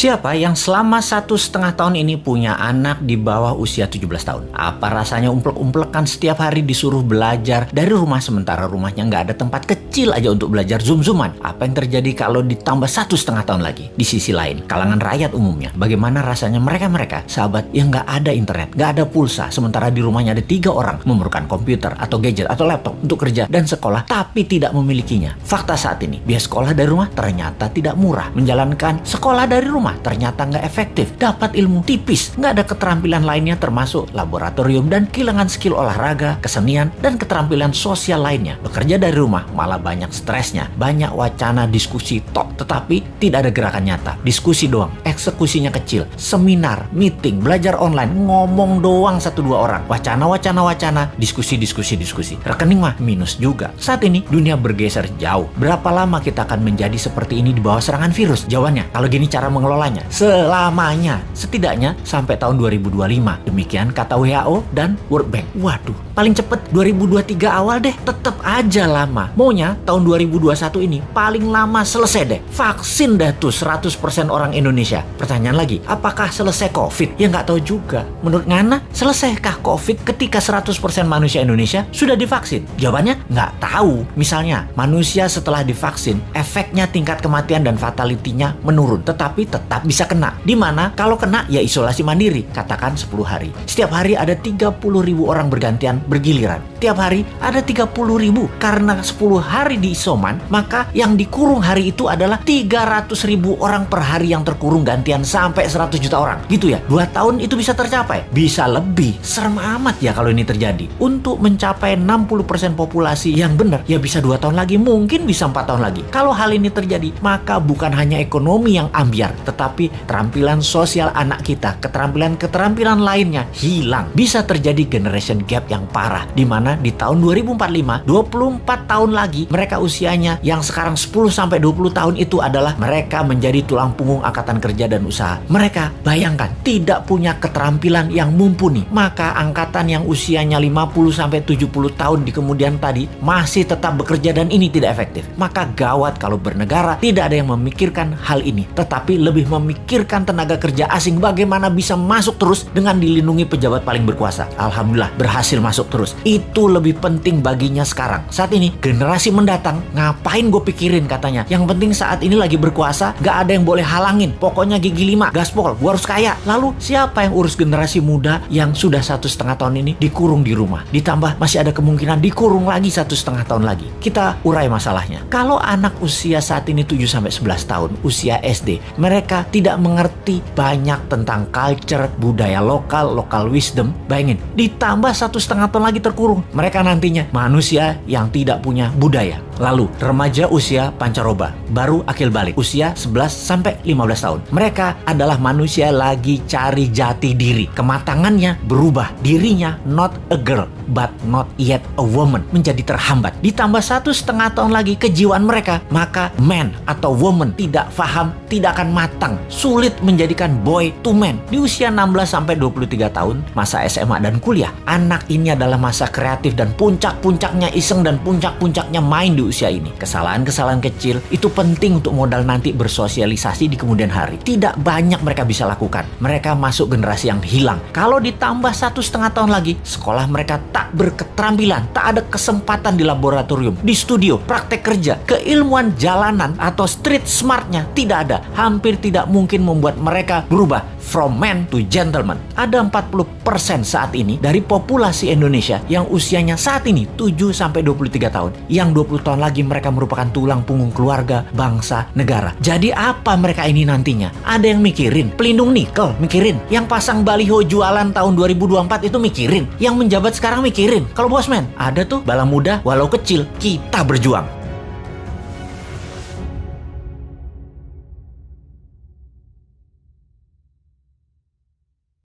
Siapa yang selama 1,5 tahun ini punya anak di bawah usia 17 tahun? Apa rasanya umplek-umplekan setiap hari disuruh belajar dari rumah sementara rumahnya nggak ada tempat kecil aja untuk belajar zoom-zooman? Apa yang terjadi kalau ditambah 1,5 tahun lagi? Di sisi lain, kalangan rakyat umumnya, bagaimana rasanya mereka sahabat yang nggak ada internet, nggak ada pulsa, sementara di rumahnya ada 3 orang memerlukan komputer atau gadget atau laptop untuk kerja dan sekolah, tapi tidak memilikinya. Fakta saat ini, biaya sekolah dari rumah ternyata tidak murah. Menjalankan sekolah dari rumah ternyata nggak efektif, dapat ilmu tipis, nggak ada keterampilan lainnya termasuk laboratorium dan kehilangan skill olahraga, kesenian, dan keterampilan sosial lainnya. Bekerja dari rumah malah banyak stresnya, banyak wacana diskusi tok, tetapi tidak ada gerakan nyata. Diskusi doang, eksekusinya kecil, seminar, meeting, belajar online, ngomong doang 1-2 orang, wacana, diskusi. Rekening mah minus juga. Saat ini dunia bergeser jauh. Berapa lama kita akan menjadi seperti ini di bawah serangan virus? Jawabannya, kalau gini cara mengelolanya, selamanya, setidaknya sampai tahun 2025. Demikian kata WHO dan World Bank. Waduh, paling cepet 2023 awal deh, tetap aja lama. Maunya tahun 2021 ini paling lama selesai deh. Vaksin dah tuh 100% orang Indonesia. Pertanyaan lagi, apakah selesai COVID? Ya nggak tahu juga. Menurut Ngana, selesaikah COVID ketika 100% manusia Indonesia sudah divaksin? Jawabannya nggak tahu. Misalnya, manusia setelah divaksin, efeknya tingkat kematian dan fatality-nya menurun, tetapi tetap bisa kena. Dimana kalau kena ya isolasi mandiri, katakan 10 hari. Setiap hari ada 30.000 orang bergantian bergiliran. Tiap hari ada 30.000. Karena 10 hari di isoman, maka yang dikurung hari itu adalah 300.000 orang per hari yang terkurung gantian sampai 100 juta orang. Gitu ya, 2 tahun itu bisa tercapai? Bisa lebih. Serem amat ya kalau ini terjadi. Untuk mencapai 60% populasi yang benar, ya bisa 2 tahun lagi, mungkin bisa 4 tahun lagi. Kalau hal ini terjadi, maka bukan hanya ekonomi yang ambiar, tetapi keterampilan sosial anak kita, keterampilan lainnya hilang. Bisa terjadi generation gap yang parah, di mana di tahun 2045, 24 tahun lagi, mereka usianya yang sekarang 10-20 tahun itu adalah mereka menjadi tulang punggung angkatan kerja dan usaha. Mereka, bayangkan, tidak punya keterampilan yang mumpuni. Maka angkatan yang usianya 50-70 tahun di kemudian tadi masih tetap bekerja dan ini tidak efektif. Maka gawat kalau bernegara tidak ada yang memikirkan hal ini, tetapi lebih memikirkan tenaga kerja asing bagaimana bisa masuk terus dengan dilindungi pejabat paling berkuasa. Alhamdulillah berhasil masuk terus. Itu lebih penting baginya sekarang. Saat ini generasi mendatang ngapain gue pikirin katanya. Yang penting saat ini lagi berkuasa, gak ada yang boleh halangin. Pokoknya gigi 5, gaspol, gue harus kaya. Lalu siapa yang urus generasi muda yang sudah 1,5 tahun ini dikurung di rumah? Ditambah masih ada kemungkinan dikurung lagi 1,5 tahun lagi. Kita urai masalahnya. Kalau anak usia saat ini 7-11 tahun, usia SD, mereka tidak mengerti banyak tentang culture, budaya lokal wisdom. Bayangin, ditambah 1,5 tahun lagi terkurung. Mereka nantinya manusia yang tidak punya budaya. Lalu, remaja usia pancaroba, baru akil balik, usia 11-15 tahun. Mereka adalah manusia lagi cari jati diri. Kematangannya berubah. Dirinya not a girl, but not yet a woman. Menjadi terhambat. Ditambah 1,5 tahun lagi kejiwaan mereka, maka man atau woman tidak paham, tidak akan matang. Sulit menjadikan boy to man. Di usia 16-23 tahun, masa SMA dan kuliah, anak ini adalah masa kreatif dan puncak-puncaknya iseng dan puncak-puncaknya main di usia ini. Kesalahan-kesalahan kecil itu penting untuk modal nanti bersosialisasi di kemudian hari. Tidak banyak mereka bisa lakukan. Mereka masuk generasi yang hilang. Kalau ditambah 1,5 tahun lagi, sekolah mereka tak berketerampilan, tak ada kesempatan di laboratorium, di studio, praktek kerja, keilmuan jalanan atau street smartnya tidak ada. Hampir tidak mungkin membuat mereka berubah from man to gentleman. Ada 40% saat ini dari populasi Indonesia yang usianya saat ini 7-23 tahun. Yang 20 tahun lagi mereka merupakan tulang punggung keluarga, bangsa, negara. Jadi apa mereka ini nantinya? Ada yang mikirin pelindung nikel, mikirin. Yang pasang baliho jualan tahun 2024 itu mikirin. Yang menjabat sekarang mikirin. Kalau bosman, ada tuh bala muda walau kecil, kita berjuang.